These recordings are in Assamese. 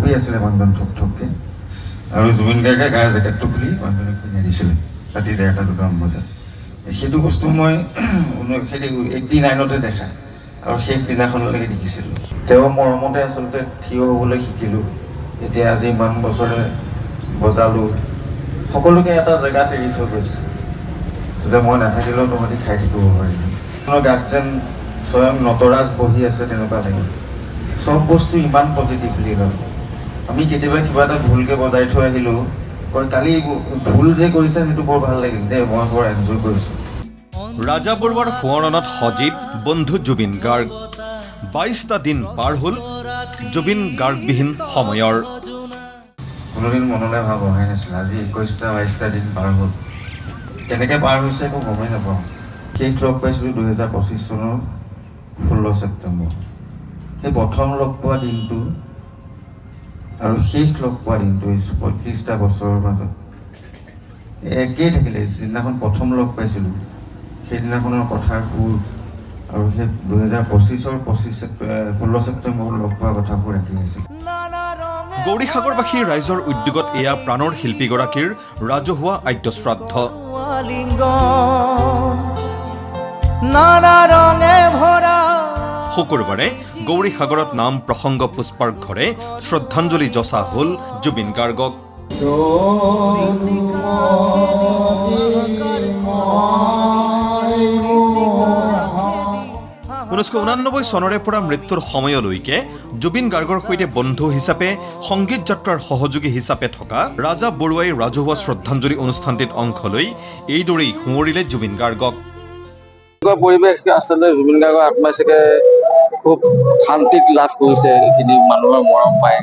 শুই আছিলে মানুহজন ঠুককে আৰু জুবিন গাৰ্গে গাৰ জেকেটটো খুলি মানুহজনক পিন্ধাই দিছিলে ৰাতি 1:30-2টা বজাত। সেইটো বস্তু মই 89তে দেখা আৰু শেষ দিনাখনলৈকে দেখিছিলোঁ। তেওঁৰ মৰমতে আচলতে থিয় হ'বলৈ শিকিলোঁ। এতিয়া আজি ইমান বছৰে বজালোঁ, সকলোকে এটা জেগাত এৰি থৈ গৈছে যে মই নাথাকিলেও তহঁতি খাই থাকিব পাৰিবি। গাত যেন স্বয়ং নটৰাজ বহি আছে তেনেকুৱা লাগে। চব বস্তু ইমান পজিটিভলি লয়। আমি কেতিয়াবা কিবা এটা ভুলকৈ বজাই থৈ আহিলোঁ, কয় কালি ভুল যে কৰিছে সেইটো বৰ ভাল লাগিল দেই, মই বৰ এনজয় কৰিছোঁ। ৰাজা বৰুৱাৰ সোঁৱৰণত সজীৱ বন্ধু জুবিন গাৰ্গ। 22টা দিন পাৰ হ'ল জুবিন গাৰ্গবিহীন সময়ৰ। কোনোদিন মনলৈ ভাৱ অহাই নাছিল। আজি 21-22টা দিন পাৰ হ'ল। কেনেকৈ পাৰ হৈছে একো গমেই নাপাওঁ। শেষ লগ পাইছিলোঁ 2025 চনৰ 16 ছেপ্টেম্বৰ। সেই প্ৰথম লগ পোৱা দিনটো আৰু শেষ লগ পোৱা দিনটো 35টা বছৰৰ মাজত একেই থাকিলে। যিদিনাখন প্ৰথম লগ পাইছিলোঁ সেইদিনাখনৰ কথাৰ সুৰ আৰু সেই 2025-ৰ 16 ছেপ্টেম্বৰ লগ পোৱা কথাবোৰ একেই আছিল। গৌৰীসাগৰবাসী ৰাইজৰ উদ্যোগত এয়া প্ৰাণৰ শিল্পীগৰাকীৰ ৰাজহুৱা আদ্যশ্ৰাদ্ধ। শুকুৰবাৰে গৌৰীসাগৰত নাম প্ৰসংগ পুষ্পাৰ্ঘ্যৰে শ্ৰদ্ধাঞ্জলি যচা হ'ল জুবিন গাৰ্গক। 1989 চনৰে পৰা মৃত্যুৰ সময়লৈকে জুবিন গাৰ্গৰ সৈতে বন্ধু হিচাপে সংগীত যাত্ৰাৰ সহযোগী হিচাপে থকা ৰাজা বৰুৱাই ৰাজহুৱা শ্ৰদ্ধাঞ্জলি অনুষ্ঠানটিত অংশ লৈ এইদৰেই সোঁৱৰিলে জুবিন গাৰ্গক। পৰিৱেশ আচলতে জুবিন গাৰ্গৰ আত্মাই চাগে খুব শান্তিত লাভ কৰিছে, এইখিনি মানুহৰ মৰম পায়।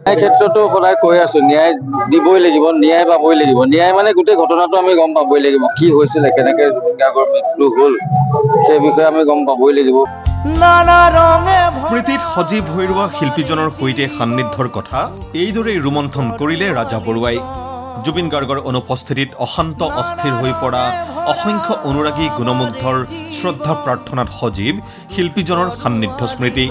এই ক্ষেত্ৰতো সদায় কৈ আছো, ন্যায় দিবই লাগিব, ন্যায় পাবই লাগিব। ন্যায় মানে গোটেই ঘটনাটো আমি গম পাবই লাগিব, কি হৈছিলে, কেনেকে জুবিন গাৰ্গৰ মৃত্যু হ'ল, সেই বিষয়ে আমি গম পাবই লাগিব। স্মৃতিত সজীৱ হৈ ৰোৱা শিল্পীজনৰ সৈতে সান্নিধ্যৰ কথা এইদৰেই ৰোমন্থন কৰিলে ৰাজা বৰুৱাই। জুবিন গাৰ্গৰ অনুপস্থিতিত অশান্ত অস্থিৰ হৈ পৰা অসংখ্য অনুৰাগী গুণমুগ্ধৰ শ্ৰদ্ধা প্ৰাৰ্থনাত সজীৱ শিল্পীজনৰ সান্নিধ্য স্মৃতি।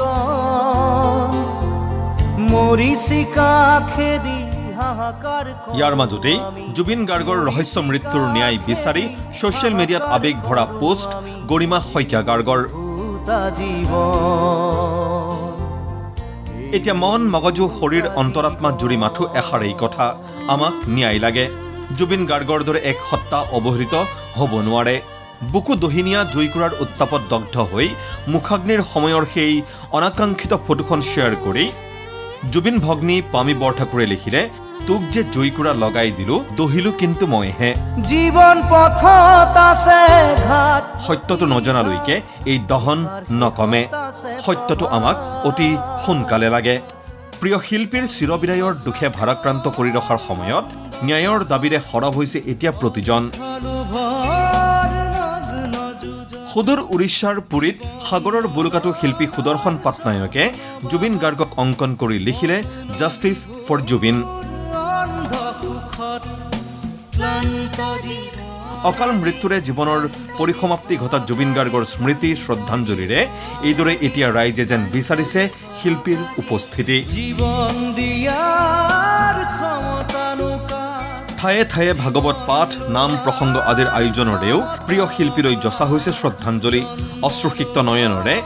ইয়াৰ মাজতেই জুবিন গাৰ্গৰ ৰহস্য মৃত্যুৰ ন্যায় বিচাৰি ছ'চিয়েল মিডিয়াত আৱেগ ভৰা পোষ্ট গৰিমা শইকীয়া গাৰ্গৰ। এতিয়া মন মগজু শৰীৰ অন্তৰাত্মা জুৰি মাথো এষাৰেই কথা, আমাক ন্যায় লাগে। জুবিন গাৰ্গৰ দৰে এক সত্তা অৱহেলিত হ'ব নোৱাৰে। বুকু দহিনীয়া জুইকুৰাৰ উত্তাপত দগ্ধ হৈ মুখাগ্নিৰ সময়ৰ সেই অনাকাংক্ষিত ফটোখন শ্বেয়াৰ কৰি জুবিন ভগ্নী পামী বৰঠাকুৰে লিখিলে, তোক যে জুইকুৰা লগাই দিলো, দহিলো কিন্তু মইহে। জীৱন পথত আছে ঘাট। সত্যটো নজনালৈকে এই দহন নকমে। সত্যটো আমাক অতি সোনকালে লাগে। প্ৰিয় শিল্পীৰ চিৰবিদায়ৰ দুখে ভাৰাক্ৰান্ত কৰি ৰখাৰ সময়ত ন্যায়ৰ দাবীৰে সৰব হৈছে এতিয়া প্ৰতিজন। সুদূৰ উৰিষ্যাৰ পুৰীত সাগৰৰ বুলুকাটো শিল্পী সুদৰ্শন পাটনায়কে জুবিন গাৰ্গক অংকন কৰি লিখিলে, জাষ্টিছ ফৰ জুবিন। অকাল মৃত্যুৰে জীৱনৰ পৰিসমাপ্তি ঘটা জুবিন গাৰ্গৰ স্মৃতি শ্ৰদ্ধাঞ্জলিৰে এইদৰে এতিয়া ৰাইজে যেন বিচাৰিছে শিল্পীৰ উপস্থিতি। ঠায়ে ঠায়ে ভাগৱত পাঠ, নাম প্ৰসংগ আদিৰ আয়োজনৰেও প্ৰিয় শিল্পীলৈ যচা হৈছে শ্ৰদ্ধাঞ্জলি। অশ্ৰুসিক্ত নয়নৰে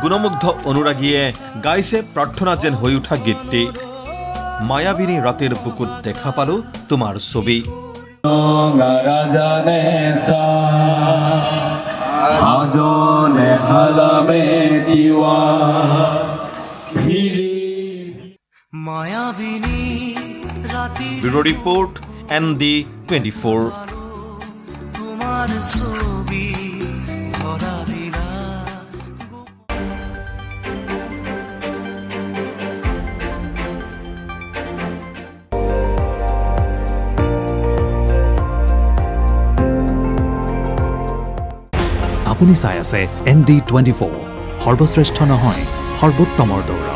গুণমুগ্ধ অনুৰাগীয়ে গাইছে প্ৰাৰ্থনা যেন হৈ উঠা গীতটি। মায়াবিনী ৰাতিৰ বুকুত দেখা পালো তোমাৰ ছবি। Bureau report ND24। আপুনি চাই আছে ND24, সৰ্বশ্ৰেষ্ঠ নহয় সৰ্বোত্তমৰ দৌৰ।